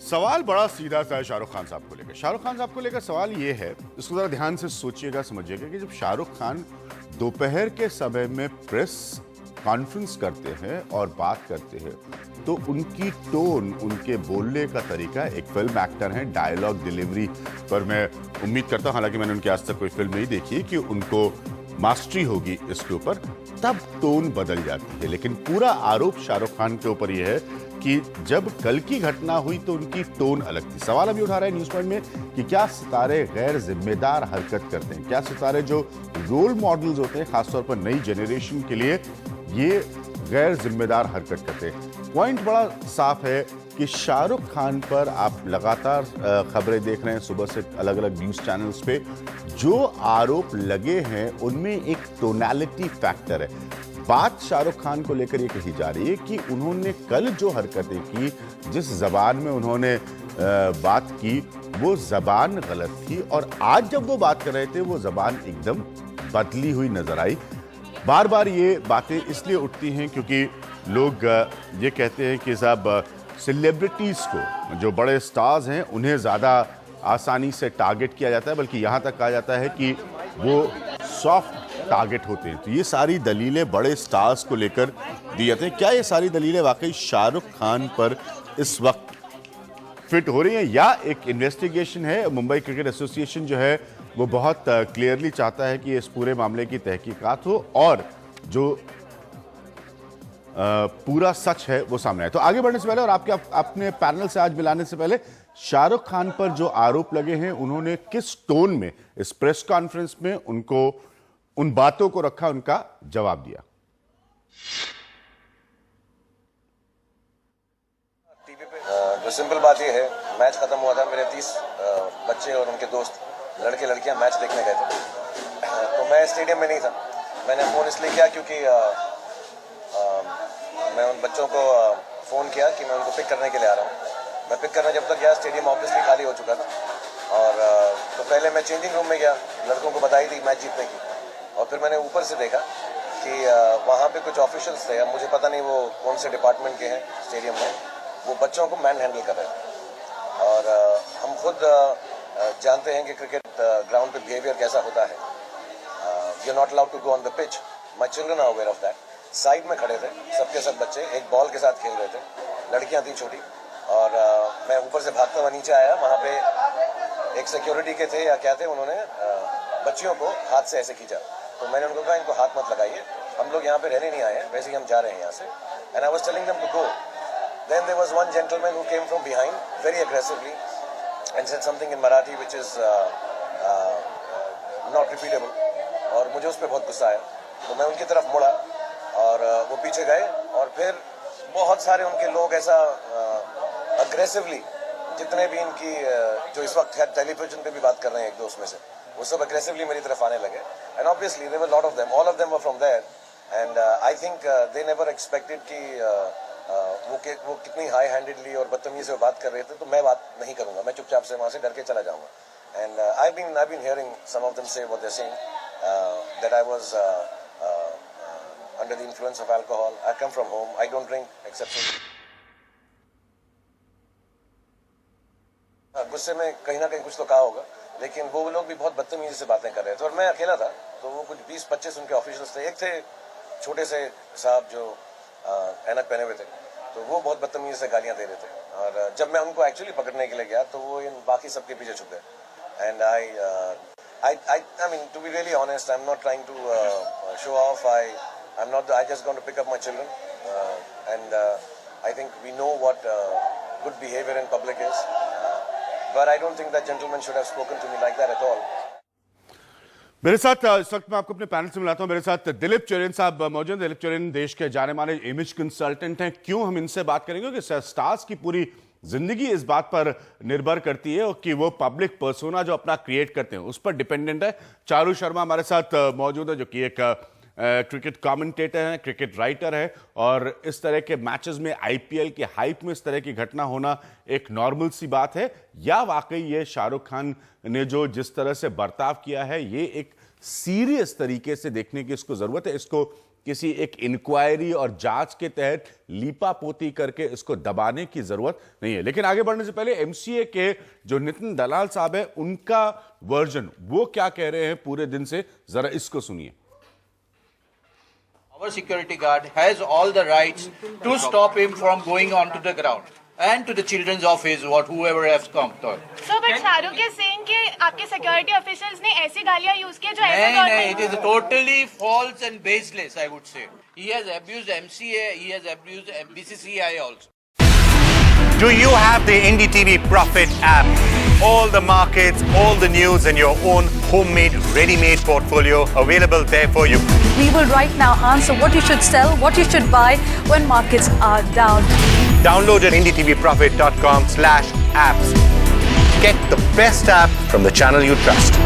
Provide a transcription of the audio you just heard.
सवाल बड़ा सीधा सा है शाहरुख खान साहब को लेकर। शाहरुख खान साहब को लेकर सवाल ये है, इसको जरा ध्यान से सोचिएगा, समझिएगा कि जब शाहरुख खान दोपहर के समय में प्रेस कॉन्फ्रेंस करते हैं और बात करते हैं तो उनकी टोन, उनके बोलने का तरीका, एक फिल्म एक्टर हैं, डायलॉग डिलीवरी पर मैं उम्मीद करता हूं, हालांकि मैंने उनकी आज तक कोई फिल्म नहीं देखी है, कि उनको मास्टरी होगी इसके ऊपर, तब टोन बदल जाती है। लेकिन पूरा आरोप शाहरुख खान के ऊपर यह है कि जब कल की घटना हुई तो उनकी टोन अलग थी। सवाल अभी उठा रहे हैं न्यूज़ पॉइंट में कि क्या सितारे गैर जिम्मेदार हरकत करते हैं, क्या सितारे जो रोल मॉडल्स होते हैं खासतौर पर नई जनरेशन के लिए, ये गैर जिम्मेदार हरकत करते हैं। पॉइंट बड़ा साफ है कि शाहरुख खान पर आप लगातार खबरें देख रहे हैं सुबह से अलग अलग न्यूज़ चैनल्स पे, जो आरोप लगे हैं उनमें एक टोनैलिटी फैक्टर है। बात शाहरुख खान को लेकर ये कही जा रही है कि उन्होंने कल जो हरकतें की, जिस जबान में उन्होंने बात की, वो जबान गलत थी, और आज जब वो बात कर रहे थे वो जबान एकदम बदली हुई नजर आई। बार बार ये बातें इसलिए उठती हैं क्योंकि लोग ये कहते हैं कि साहब सेलिब्रिटीज़ को, जो बड़े स्टार्स हैं, उन्हें ज़्यादा आसानी से टारगेट किया जाता है, बल्कि यहाँ तक कहा जाता है कि वो सॉफ्ट टारगेट होते हैं। तो ये सारी दलीलें बड़े स्टार्स को लेकर दी जाती हैं। क्या ये सारी दलीलें वाकई शाहरुख खान पर इस वक्त फिट हो रही हैं, या एक इन्वेस्टिगेशन है? मुंबई क्रिकेट एसोसिएशन जो है वो बहुत क्लियरली चाहता है कि इस पूरे मामले की तहकीकात हो और जो पूरा सच है वो सामने आए। तो आगे बढ़ने से पहले और आपके अपने पैनल से आज मिलाने से पहले, शाहरुख खान पर जो आरोप लगे हैं, उन्होंने किस टोन में इस प्रेस कॉन्फ्रेंस में उनको उन बातों को रखा, उनका जवाब दिया। टीवी पे जो सिंपल बात यह है, मैच खत्म हुआ था, मेरे 30 बच्चे और उनके दोस्त लड़के लड़कियां मैच देखने गए थे, तो मैं स्टेडियम में नहीं था। मैंने फ़ोन इसलिए किया क्योंकि मैं उन बच्चों को फ़ोन किया कि मैं उनको पिक करने के लिए आ रहा हूँ। मैं पिक करने जब तक गया, स्टेडियम ऑब्वियसली खाली हो चुका था, और तो पहले मैं चेंजिंग रूम में गया, लड़कों को बधाई दी मैच जीतने की, और फिर मैंने ऊपर से देखा कि वहाँ पे कुछ ऑफिशियल्स थे, अब मुझे पता नहीं वो कौन से डिपार्टमेंट के हैं स्टेडियम में, वो बच्चों को मैन हैंडल कर रहे थे। और हम खुद जानते हैं कि क्रिकेट ग्राउंड पे बिहेवियर कैसा होता है। You are not allowed to go on the pitch, my children are aware of that. Side में खड़े थे सबके सब बच्चे, एक बॉल के साथ खेल रहे थे, लड़कियां थी छोटी, और मैं ऊपर से भागता हुआ नीचे आया। वहाँ पे एक सिक्योरिटी के थे या क्या थे, उन्होंने बच्चियों को हाथ से ऐसे खींचा, तो मैंने उनको कहा इनको हाथ मत लगाइए, हम लोग यहाँ पे रहने नहीं आए हैं, वैसे ही हम जा रहे हैं यहाँ से। And I was telling them to go. Then there was one gentleman who came from behind very aggressively and said something in Marathi which is not repeatable, और मुझे उस पर बहुत गुस्सा आया। तो मैं उनकी तरफ मुड़ा और वो पीछे गए, और फिर बहुत सारे उनके लोग ऐसा अग्रेसिवली, जितने भी इनकी जो इस वक्त टेलीविजन पे भी बात कर रहे हैं एक दो उसमें से, वो सब अग्रेसिवली मेरी तरफ आने लगे। And obviously there were lot of them, all of them were from there, and I think they never expected कि वो कितनी हाई हैंडेडली और बदतमीजी से बात कर रहे थे। तो मैं बात नहीं करूंगा, मैं चुपचाप से वहां से डर के चला जाऊंगा। And I been hearing some of them से what they are saying that I was under the influence of alcohol. I come from home, I don't drink except गुस्से में कहीं ना कहीं कुछ तो कहा होगा, लेकिन वो लोग भी बहुत बदतमीजी से बातें कर रहे थे, और मैं अकेला था। तो वो कुछ 20-25 उनके ऑफिशियल्स थे, एक थे छोटे से साहब जो ऐनक पहने हुए थे, तो वो बहुत बदतमीजी से गालियां दे रहे थे। और जब मैं उनको एक्चुअली पकड़ने के लिए गया तो वो इन बाकी सबके पीछे छुप गए। And I mean, to be really honest, I'm not trying to show off. I just going to pick up my children, and I think we know what good behavior in public is, but I don't think that gentleman should have spoken to me like that at all. मेरे साथ इस वक्त मैं आपको अपने panel से मिलाता हूं। मेरे साथ दिलीप चौरेन साहब मौजूद हैं। दिलीप चौरेन देश के जाने माने इमेज कंसल्टेंट हैं। क्यों हम इनसे बात करेंगे कि स्टार्स की पूरी जिंदगी इस बात पर निर्भर करती है कि वो पब्लिक पर्सोना जो अपना क्रिएट करते हैं उस पर डिपेंडेंट है। चारू शर्मा हमारे साथ मौजूद है, जो कि एक क्रिकेट कमेंटेटर हैं, क्रिकेट राइटर है, और इस तरह के मैचेस में, आईपीएल के हाइप में इस तरह की घटना होना एक नॉर्मल सी बात है, या वाकई ये शाहरुख खान ने जो जिस तरह से बर्ताव किया है, ये एक सीरियस तरीके से देखने की इसको जरूरत है, इसको किसी एक इंक्वायरी और जांच के तहत लीपापोती करके इसको दबाने की जरूरत नहीं है। लेकिन आगे बढ़ने से पहले एमसीए के जो नितिन दलाल साहब है, उनका वर्जन वो क्या कह रहे हैं पूरे दिन से, जरा इसको सुनिए। Our security guard has all the rights to stop him from going onto the ground and to the children's office, whoever has come. So, but Shahrukh is saying कि आपके security officials ने ऐसी गालियाँ use की जो ऐसे नहीं, it is totally false and baseless, I would say. He has abused MCA, he has abused BCCI also. Do you have the NDTV Profit app? All the markets, all the news and your own homemade, ready-made portfolio available there for you. We will right now answer what you should sell, what you should buy when markets are down. Download at ndtvprofit.com/apps. Get the best app from the channel you trust.